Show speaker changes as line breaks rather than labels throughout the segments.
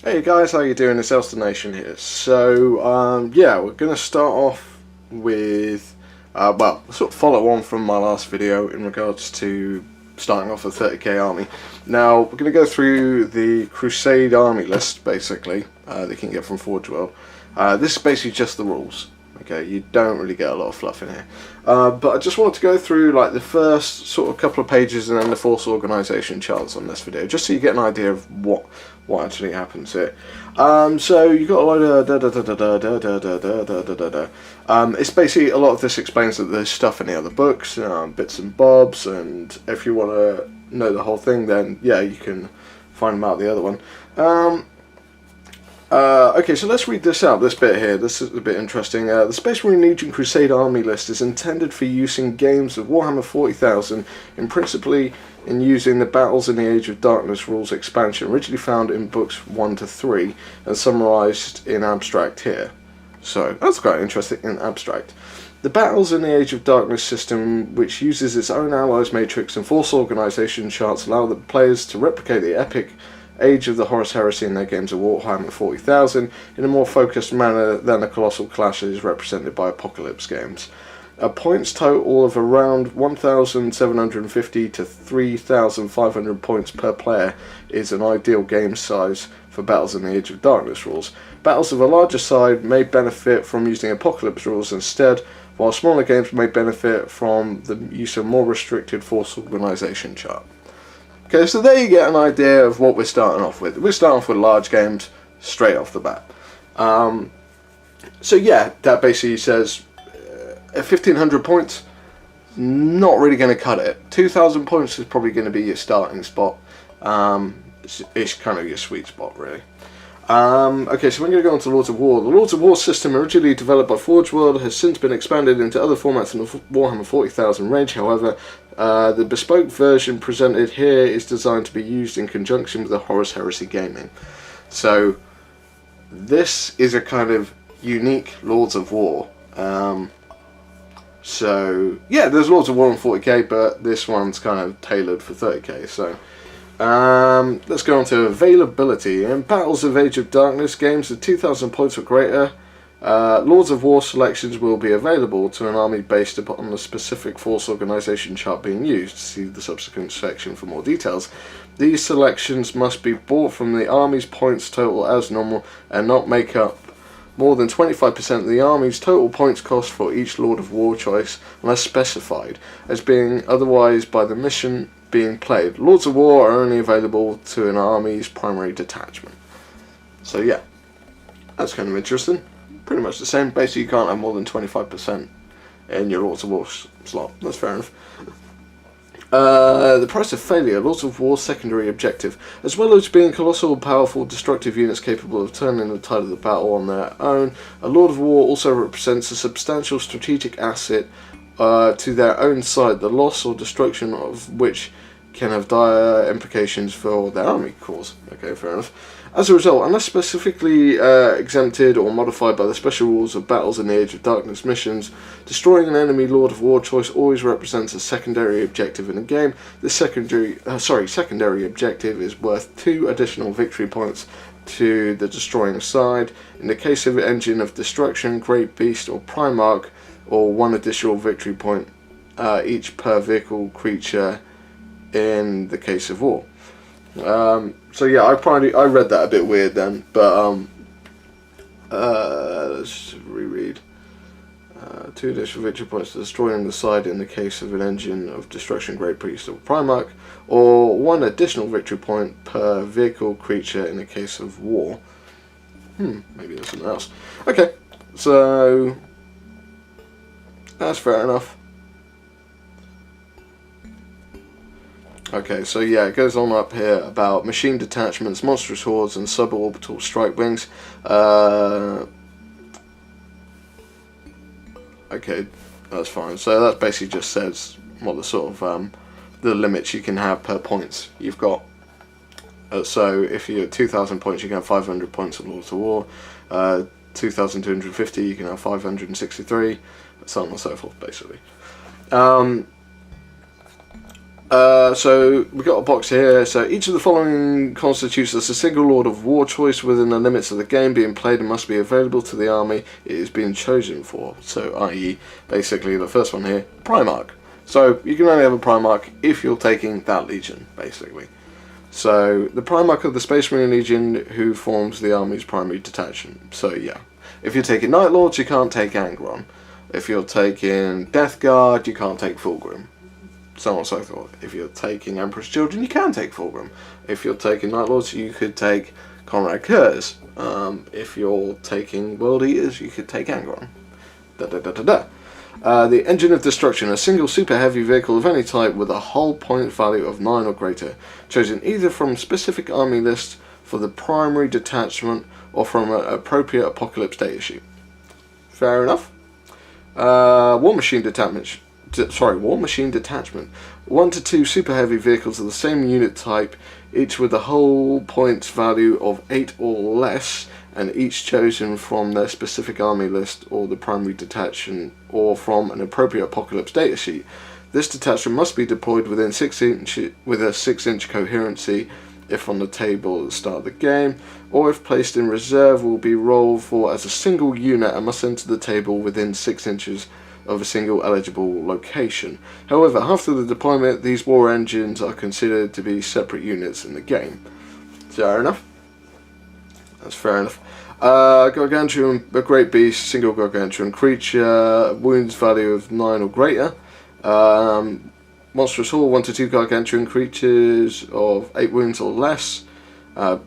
Hey guys, how you doing? It's Nation here. So, yeah, we're going to start off with, well, sort of follow on from my last video in regards to starting off a 30k army. Now, we're going to go through the Crusade army list, basically, that you can get from Forge World. This is basically just the rules. Okay, you don't really get a lot of fluff in here. But I just wanted to go through like the first sort of couple of pages and then the force organisation charts on this video, just so you get an idea of what actually happens here. So you got a lot of it's basically a lot of this explains that there's stuff in the other books, bits and bobs, and if you want to know the whole thing, then yeah, you can find them out the other one. Okay, so let's read this out, this bit here. This is a bit interesting. The Space Marine Legion Crusade Army list is intended for use in games of Warhammer 40,000, and principally in using the Battles in the Age of Darkness rules expansion, originally found in books 1 to 3, and summarised in abstract here. So, that's quite interesting in abstract. The Battles in the Age of Darkness system, which uses its own allies matrix and force organisation charts, allow the players to replicate the epic Age of the Horus Heresy in their games of Warhammer 40,000 in a more focused manner than the colossal clashes represented by Apocalypse games. A points total of around 1,750 to 3,500 points per player is an ideal game size for Battles in the Age of Darkness rules. Battles of a larger side may benefit from using Apocalypse rules instead, while smaller games may benefit from the use of more restricted force organisation chart. Okay, so there you get an idea of what we're starting off with. We're starting off with large games straight off the bat. So yeah, that basically says at 1,500 points, not really going to cut it. 2,000 points is probably going to be your starting spot. It's kind of your sweet spot, really. Okay, so we're going to go on to Lords of War. The Lords of War system, originally developed by Forge World, has since been expanded into other formats in the Warhammer 40,000 range. However, the bespoke version presented here is designed to be used in conjunction with the Horus Heresy gaming. So, this is a kind of unique Lords of War. So, yeah, there's Lords of War on 40k, but this one's kind of tailored for 30k, so... let's go on to availability. In Battles of Age of Darkness games of 2,000 points or greater, Lords of War selections will be available to an army based upon the specific force organisation chart being used. See the subsequent section for more details. These selections must be bought from the army's points total as normal and not make up more than 25% of the army's total points cost for each Lord of War choice, unless specified as being otherwise by the mission being played. Lords of War are only available to an army's primary detachment. So yeah, that's kind of interesting. Pretty much the same. Basically, you can't have more than 25% in your Lords of War slot. That's fair enough. The price of failure. Lords of War secondary objective. As well as being colossal, powerful, destructive units capable of turning the tide of the battle on their own, a Lord of War also represents a substantial strategic asset to their own side, the loss or destruction of which can have dire implications for their army cause. Okay, fair enough. As a result, unless specifically exempted or modified by the special rules of Battles in the Age of Darkness missions, destroying an enemy Lord of War choice always represents a secondary objective in a game. This secondary objective is worth 2 additional victory points to the destroying side. In the case of Engine of Destruction, Great Beast or Primarch, or 1 additional victory point each per vehicle creature in the case of war. So yeah, I read that a bit weird then, but let's reread. 2 additional victory points to destroying the side in the case of an Engine of Destruction, Great Beast or Primarch, or 1 additional victory point per vehicle creature in the case of war. Maybe there's something else. Okay, so that's fair enough. Okay, so yeah, it goes on up here about machine detachments, monstrous hordes, and suborbital strike wings. Okay, that's fine. So that basically just says what the sort of the limits you can have per points you've got. So if you're at 2,000 points, you can have 500 points of Lords of War. 2,250, you can have 563, so on and so forth, basically. So we've got a box here. So each of the following constitutes as a single Lord of War choice within the limits of the game being played and must be available to the army it is being chosen for. So i.e. basically the first one here, Primarch. So you can only have a Primarch if you're taking that Legion, basically. So the Primarch of the Space Marine Legion who forms the army's primary detachment. So yeah, if you're taking Night Lords you can't take Angron. If you're taking Death Guard you can't take Fulgrim. So on and so forth. If you're taking Emperor's Children, you can take Fulgrim. If you're taking Night Lords, you could take Conrad Kurz. If you're taking World Eaters, you could take Angron. The Engine of Destruction, a single super heavy vehicle of any type with a hull point value of 9 or greater, chosen either from specific army lists for the primary detachment or from an appropriate Apocalypse data sheet. Fair enough. War Machine Detachment. War Machine Detachment. 1 to 2 super heavy vehicles of the same unit type, each with a hull points value of 8 or less, and each chosen from their specific army list or the primary detachment or from an appropriate Apocalypse data sheet. This detachment must be deployed within 6 inch with a 6-inch coherency if on the table at the start of the game, or if placed in reserve will be rolled for as a single unit and must enter the table within 6 inches of a single eligible location. However, after the deployment, these war engines are considered to be separate units in the game. Fair enough. That's fair enough. Gargantuan, a great beast, single gargantuan creature, wounds value of 9 or greater. Monstrous Hall, 1 to 2 gargantuan creatures of 8 wounds or less.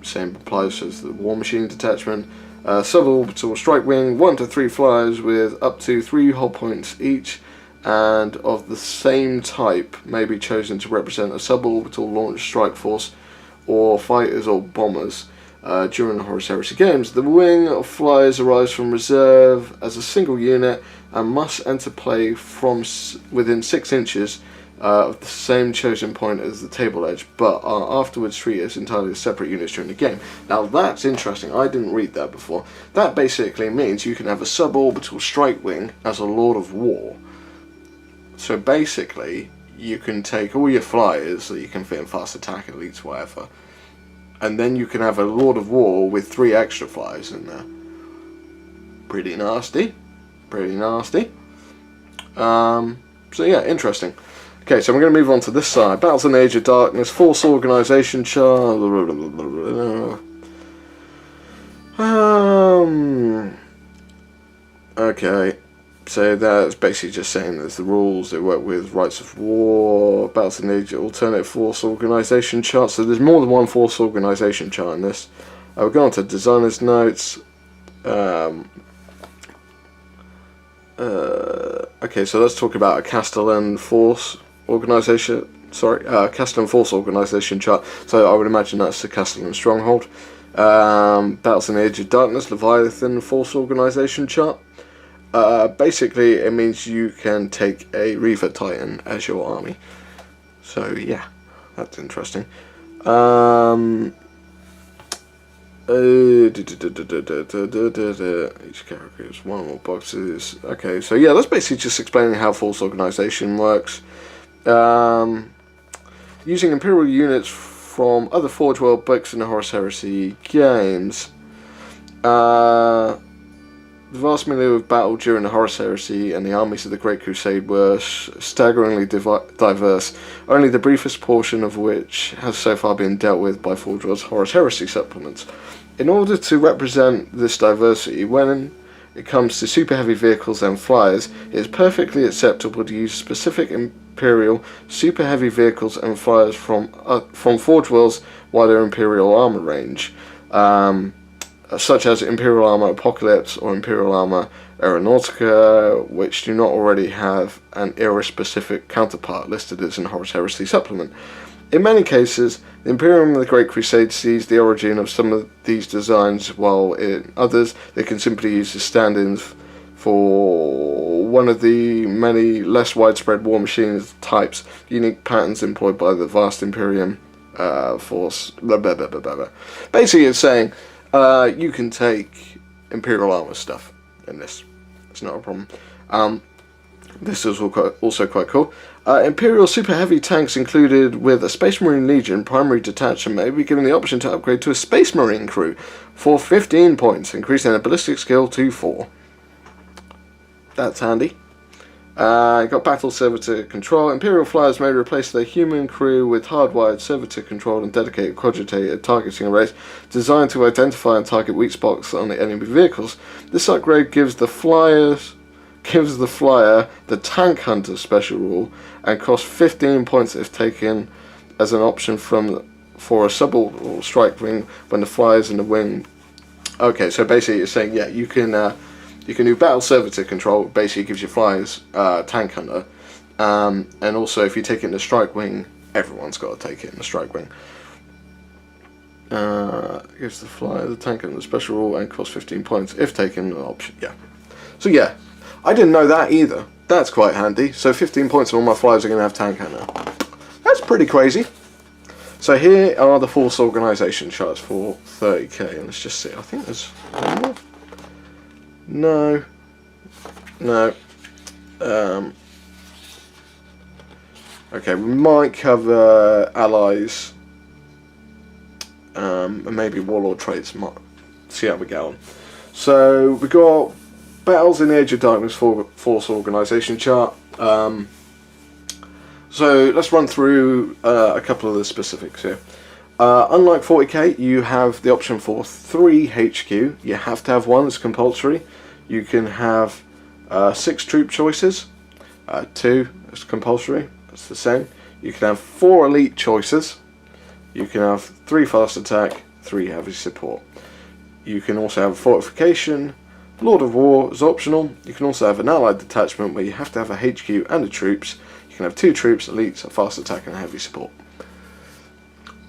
Same applies as the War Machine Detachment. Suborbital Strike Wing, 1 to 3 flyers with up to 3 hull points each, and of the same type may be chosen to represent a suborbital launch strike force or fighters or bombers. During the Horus Heresy games, the wing of flyers arrives from reserve as a single unit and must enter play from within 6 inches of the same chosen point as the table edge, but are afterwards treated as entirely separate units during the game. Now that's interesting, I didn't read that before. That basically means you can have a suborbital strike wing as a Lord of War. So basically, you can take all your flyers that you can fit in fast attack, elites, whatever, and then you can have a Lord of War with 3 extra flyers in there. Pretty nasty. Pretty nasty. So yeah, interesting. Okay, so I'm going to move on to this side. Battles in the Age of Darkness, Force Organization chart. Okay, so that's basically just saying there's the rules, they work with Rights of War, Battles in the Age of Alternate Force Organization chart. So there's more than one Force Organization chart in this. We're going to Designer's Notes. Okay, so let's talk about a Castellan Force Organization. Castellan Force Organization chart. So I would imagine that's the Castellan Stronghold. Battles in the Age of Darkness, Leviathan Force Organization chart. Basically, it means you can take a Reaver Titan as your army. So yeah, that's interesting. Each character is 1 or more boxes. Okay, so yeah, that's basically just explaining how Force Organization works. Using Imperial units from other Forge World books in the Horus Heresy games. The vast milieu of battle during the Horus Heresy and the armies of the Great Crusade were staggeringly diverse, only the briefest portion of which has so far been dealt with by Forge World's Horus Heresy supplements. In order to represent this diversity, when it comes to super heavy vehicles and flyers, it is perfectly acceptable to use specific Imperial super heavy vehicles and flyers from Forge World's wider Imperial armor range. Such as Imperial Armor Apocalypse or Imperial Armor Aeronautica, which do not already have an era-specific counterpart listed as an Horus Heresy supplement. In many cases, the Imperium of the Great Crusade sees the origin of some of these designs, while in others they can simply use as stand-ins for one of the many less widespread war machines types, unique patterns employed by the vast Imperium force. Blah, blah, blah, blah, blah. Basically, it's saying you can take Imperial armor stuff in this. It's not a problem. This is also quite cool. Imperial Super Heavy tanks included with a Space Marine Legion primary detachment may be given the option to upgrade to a Space Marine crew for 15 points, increasing their ballistic skill to 4. That's handy. Got battle servitor control. Imperial flyers may replace their human crew with hardwired servitor controlled and dedicated quadritated targeting arrays designed to identify and target weak spots on the enemy vehicles. This upgrade gives the flyer the tank hunter special rule and costs 15 points if taken as an option for a suborbital strike wing when the flyer's in the wing. Okay, so basically you're saying, yeah, you can do battle servitor control, basically gives you flyers tank hunter, and also if you take it in the strike wing, everyone's got to take it in the strike wing. Gives the flyer the tank hunter special rule and costs 15 points if taken an option. Yeah. So yeah, I didn't know that either. That's quite handy. So 15 points and all my flyers are going to have tank hunter. That's pretty crazy. So here are the force organisation charts for 30k, and let's just see. I think there's one more. No. Okay, we might cover allies, and maybe warlord traits. Might see how we get on. So we got battles in the Age of Darkness force organisation chart. So let's run through a couple of the specifics here. Unlike 40k, you have the option for 3 HQ. You have to have 1, it's compulsory. You can have 6 troop choices. 2 is compulsory, that's the same. You can have 4 elite choices. You can have 3 fast attack, 3 heavy support. You can also have a fortification. Lord of War is optional. You can also have an allied detachment where you have to have a HQ and a troops. You can have 2 troops, elites, a fast attack and a heavy support.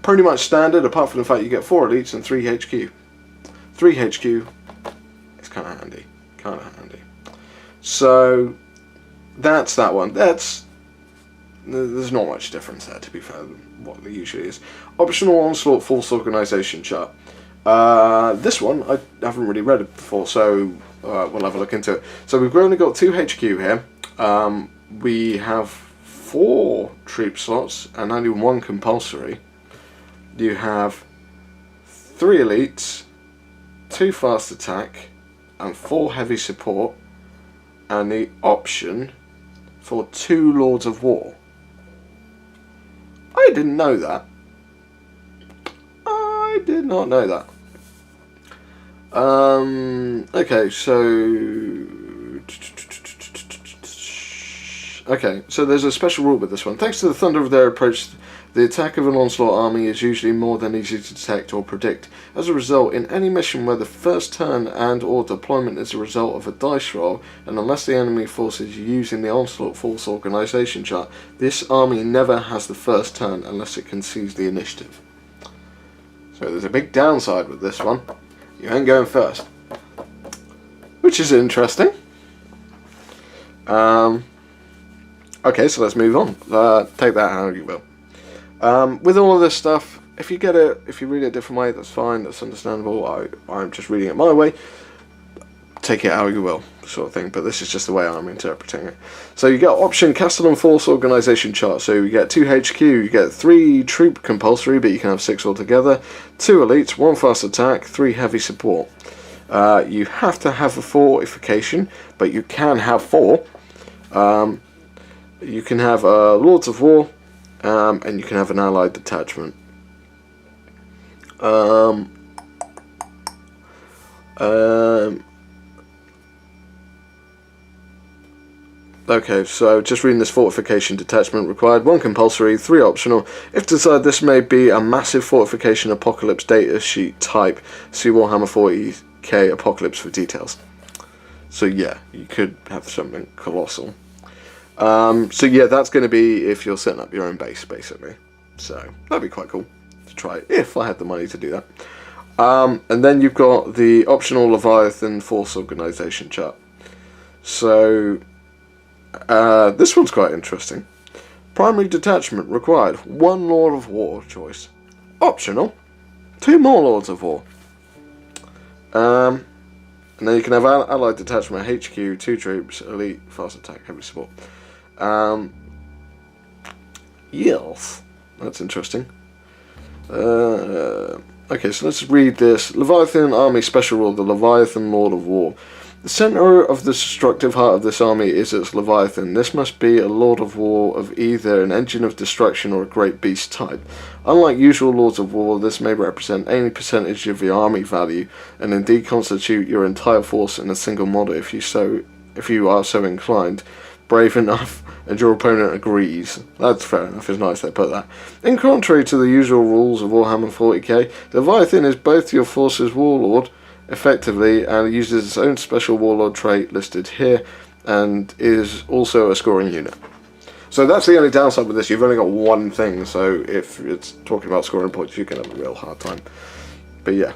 Pretty much standard, apart from the fact you get 4 elites and 3 HQ. 3 HQ is kind of handy. So that's that one. There's not much difference there, to be fair, than what there usually is. Optional Onslaught Force Organisation chart. This one I haven't really read it before, so we'll have a look into it. So we've only got 2 HQ here. We have 4 troop slots and only 1 compulsory. You have 3 elites, 2 fast attack, and 4 heavy support, and the option for 2 Lords of War. I didn't know that. I did not know that. Okay, so there's a special rule with this one. Thanks to the thunder of their approach, the attack of an onslaught army is usually more than easy to detect or predict. As a result, in any mission where the first turn and or deployment is a result of a dice roll, and unless the enemy force is using the onslaught force organisation chart, this army never has the first turn unless it concedes the initiative. So there's a big downside with this one. You ain't going first. Which is interesting. Okay, so let's move on. Take that how you will. With all of this stuff, if you read it a different way, that's fine, that's understandable. I'm just reading it my way. Take it how you will, sort of thing, but this is just the way I'm interpreting it. So you get option Castellan Force Organisation chart. So you get 2 HQ, you get 3 troop compulsory, but you can have 6 altogether, 2 elites, 1 fast attack, 3 heavy support. You have to have a fortification, but you can have 4. You can have Lords of War, and you can have an allied detachment. Okay, so just reading this: Fortification Detachment required, 1 compulsory, 3 optional. If desired, this may be a massive fortification apocalypse data sheet type. See Warhammer 40k Apocalypse for details. So yeah, you could have something colossal. So yeah, that's going to be if you're setting up your own base, basically. So that'd be quite cool to try if I had the money to do that. And then you've got the optional Leviathan Force Organisation chart. So this one's quite interesting. Primary detachment required, 1 Lord of War choice. Optional, 2 more Lords of War. And then you can have Allied Detachment, HQ, 2 troops, elite, fast attack, heavy support. Yes, that's interesting. Okay, so let's read this. Leviathan Army Special Rule, the Leviathan Lord of War. The centre of the destructive heart of this army is its Leviathan. This must be a Lord of War of either an engine of destruction or a great beast type. Unlike usual Lords of War, this may represent any percentage of your army value, and indeed constitute your entire force in a single model if you are so inclined, brave enough, and your opponent agrees. That's fair enough, it's nice they put that. In contrary to the usual rules of Warhammer 40k, Leviathan is both your force's warlord, effectively, and uses its own special warlord trait listed here, and is also a scoring unit. So that's the only downside with this. You've only got one thing, so if it's talking about scoring points, you can have a real hard time. But yeah.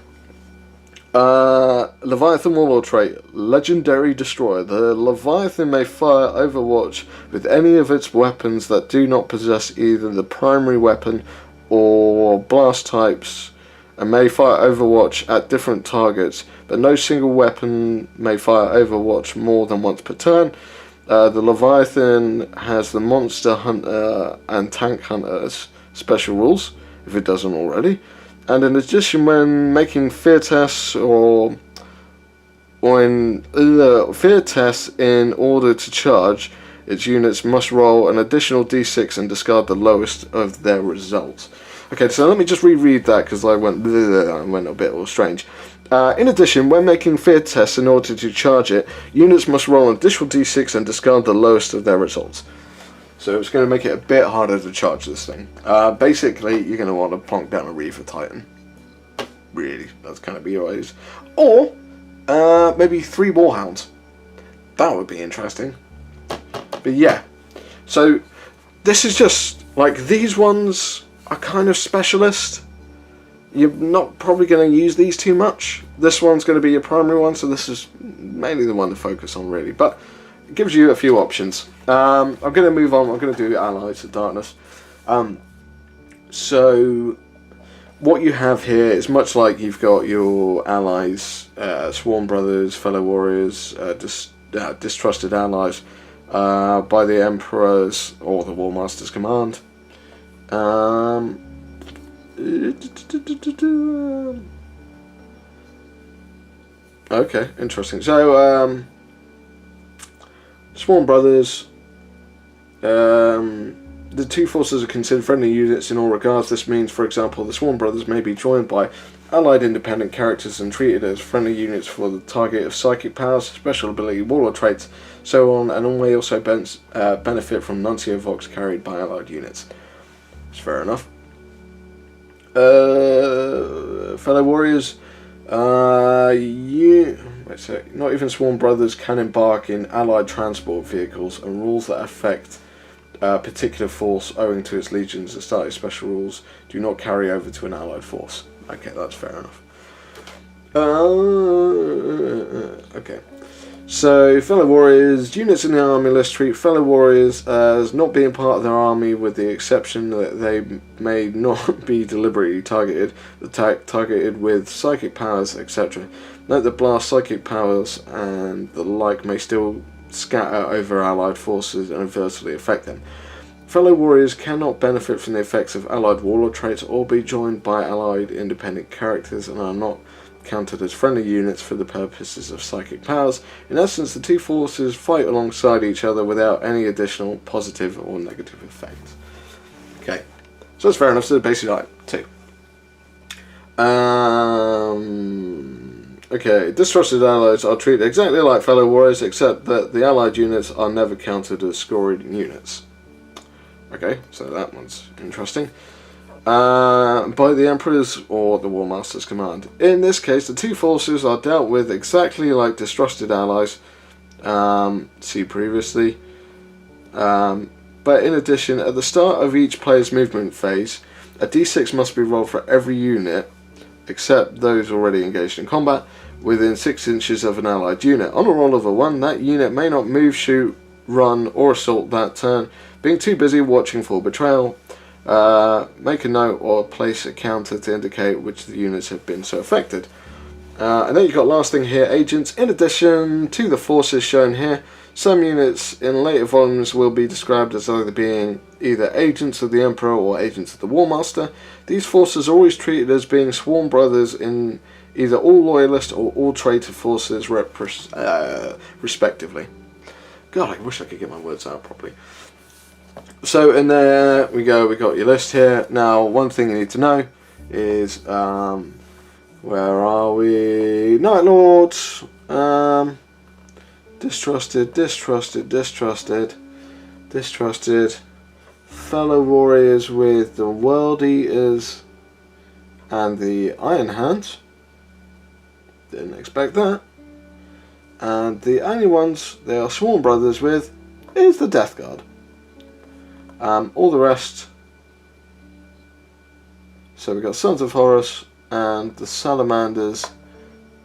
Leviathan warlord trait, Legendary Destroyer. The Leviathan may fire Overwatch with any of its weapons that do not possess either the primary weapon or blast types, and may fire Overwatch at different targets, but no single weapon may fire Overwatch more than once per turn. The Leviathan has the Monster Hunter and Tank Hunter's special rules, if it doesn't already. And in addition, when making fear tests or in fear tests in order to charge, its units must roll an additional d6 and discard the lowest of their results. Okay, so let me just reread that because I went a bit all strange. In addition, when making fear tests in order to charge it, units must roll an additional d6 and discard the lowest of their results. So it's going to make it a bit harder to charge this thing. Basically, you're going to want to plonk down a Reaver Titan. Really, that's going to be your ways. Or maybe 3 Warhounds. That would be interesting. But yeah, so this is just like these ones are kind of specialist. You're not probably going to use these too much. This one's going to be your primary one, so this is mainly the one to focus on really, but it gives you a few options. I'm going to move on. I'm going to do Allies of Darkness. So what you have here is much like you've got your allies, Sworn Brothers, Fellow Warriors, Distrusted Allies, by the Emperor's or the War Master's command. Okay, interesting. So, Sworn Brothers, the 2 forces are considered friendly units in all regards. This means, for example, the Sworn Brothers may be joined by allied independent characters and treated as friendly units for the target of psychic powers, special ability, warlord traits, so on, and may also benefit from Nuncio Vox carried by allied units. It's fair enough. Fellow Warriors, not even Sworn Brothers can embark in allied transport vehicles, and rules that affect a particular force owing to its legions and starting special rules do not carry over to an allied force. Okay, that's fair enough. Okay. So, Fellow Warriors, units in the army list treat Fellow Warriors as not being part of their army with the exception that they may not be deliberately targeted with psychic powers, etc. Note that blast, psychic powers, and the like may still scatter over allied forces and adversely affect them. Fellow Warriors cannot benefit from the effects of allied warlord traits or be joined by allied independent characters and are not counted as friendly units for the purposes of psychic powers. In essence, the 2 forces fight alongside each other without any additional positive or negative effects. Okay, so that's fair enough. So basically like 2. Okay, Distrusted Allies are treated exactly like Fellow Warriors, except that the allied units are never counted as scoring units. Okay, so that one's interesting. By the Emperor's or the War Master's command. In this case, the 2 forces are dealt with exactly like Distrusted Allies, see previously. But in addition, at the start of each player's movement phase, a d6 must be rolled for every unit, except those already engaged in combat, within 6 inches of an allied unit. On a roll of a 1, that unit may not move, shoot, run, or assault that turn, being too busy watching for betrayal. Make a note or place a counter to indicate which of the units have been so affected. And then you've got last thing here, agents. In addition to the forces shown here, some units in later volumes will be described as either being either agents of the Emperor or agents of the War Master. These forces are always treated as being sworn brothers in either all loyalist or all traitor forces respectively. God, I wish I could get my words out properly. So in there we go, we got your list here. Now one thing you need to know is, where are we? Night Lords, distrusted, distrusted, distrusted, distrusted, fellow warriors with the World Eaters and the Iron Hands. Didn't expect that. And the only ones they are sworn brothers with is the Death Guard. All the rest, so we've got Sons of Horus and the Salamanders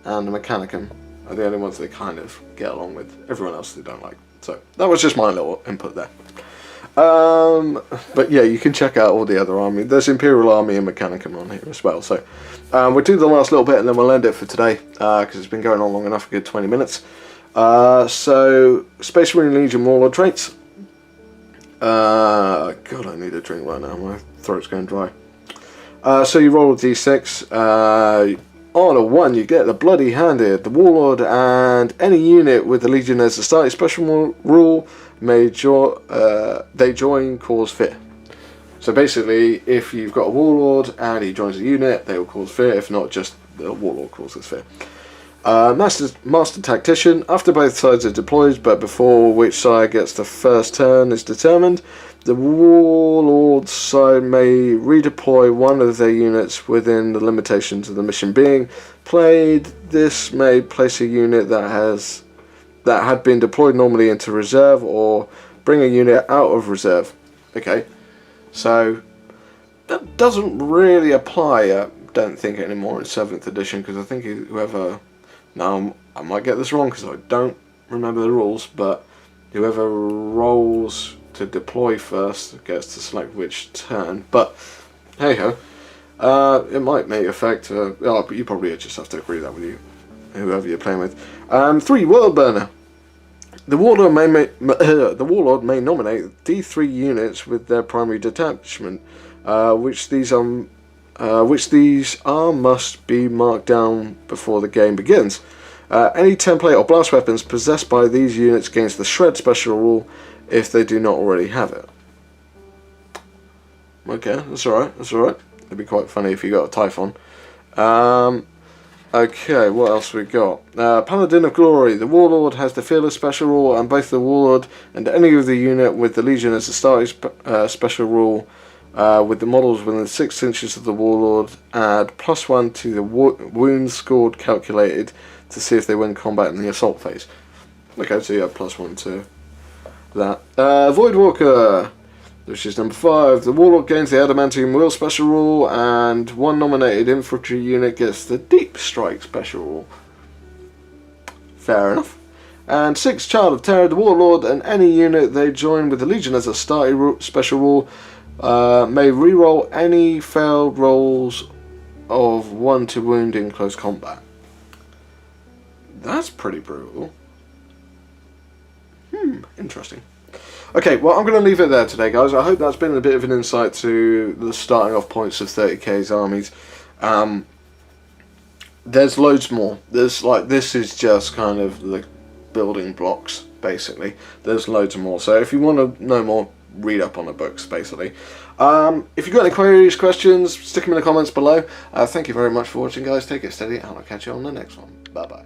and the Mechanicum are the only ones they kind of get along with. Everyone else they don't like. So that was just my little input there. But yeah, you can check out all the other army. There's Imperial Army and Mechanicum on here as well. So we'll do the last little bit and then we'll end it for today, because it's been going on long enough, a good 20 minutes. So Space Marine Legion Warlord traits. God, I need a drink right now. My throat's going dry. So you roll a d6. On a 1, you get the Bloody Handed. The Warlord and any unit with the Legion as a starting special rule may they join cause fear. So basically, if you've got a Warlord and he joins a unit, they will cause fear. If not, just the Warlord causes fear. Master Tactician. After both sides are deployed, but before which side gets the first turn is determined, the Warlord's side may redeploy one of their units within the limitations of the mission being played. This may place a unit that had been deployed normally into reserve, or bring a unit out of reserve. Okay, so that doesn't really apply, I don't think, anymore in 7th edition, because I think whoever... Now, I might get this wrong because I don't remember the rules, but whoever rolls to deploy first gets to select which turn. But, hey ho, it might make effect. But you probably just have to agree that with whoever you're playing with. 3, World Burner. The Warlord may nominate D3 units with their primary detachment, which these must be marked down before the game begins. Any template or blast weapons possessed by these units gains the Shred special rule if they do not already have it. Okay, that's alright, that's alright. It'd be quite funny if you got a Typhon. Okay, what else we got? Paladin of Glory. The Warlord has the Fearless special rule, and both the Warlord and any of the unit with the Legion as a starting special rule, with the models within 6 inches of the Warlord, add +1 to the wounds scored calculated to see if they win combat in the assault phase. Okay, so you have +1 to that. Voidwalker, which is number 5. The Warlord gains the Adamantium Will special rule, and one nominated infantry unit gets the Deep Strike special rule. Fair enough. And 6, Child of Terror. The Warlord and any unit they join with the Legion as a starting special rule may reroll any failed rolls of 1 to wound in close combat. That's pretty brutal. Interesting. Okay, well, I'm going to leave it there today, guys. I hope that's been a bit of an insight to the starting off points of 30k's armies. There's loads more. This is just kind of the building blocks, basically. There's loads more. So if you want to know more, read up on the books, basically. If you've got any queries, questions, stick them in the comments below. Thank you very much for watching, guys. Take it steady, and I'll catch you on the next one. Bye-bye.